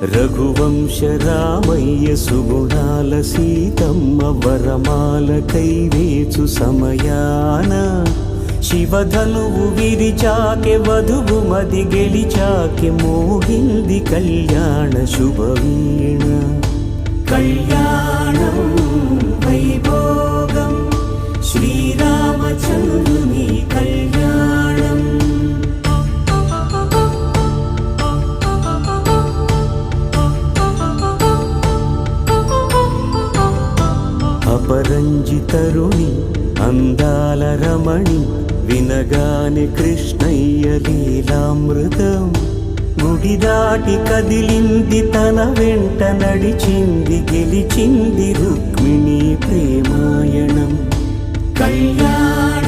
రఘువంశ రామయ్య సుగుణాల సీతమ్మ వరమాల కైవేచు సమయాన శివధనువు విరిచాకె వధువు మది గెలిచాకె మోగింది కళ్యాణ శుభవీణ కళ్యాణం వైభోగం శ్రీరామచంద్రుని కళ్యాణం అపరంజి తరుణి అందాల రమణి వినగానే కృష్ణయ్య లీలామృతం గుడి దాటి కదిలింది తన వెంట నడిచింది గెలిచింది రుక్మిణి ప్రేమాయణం కళ్యాణ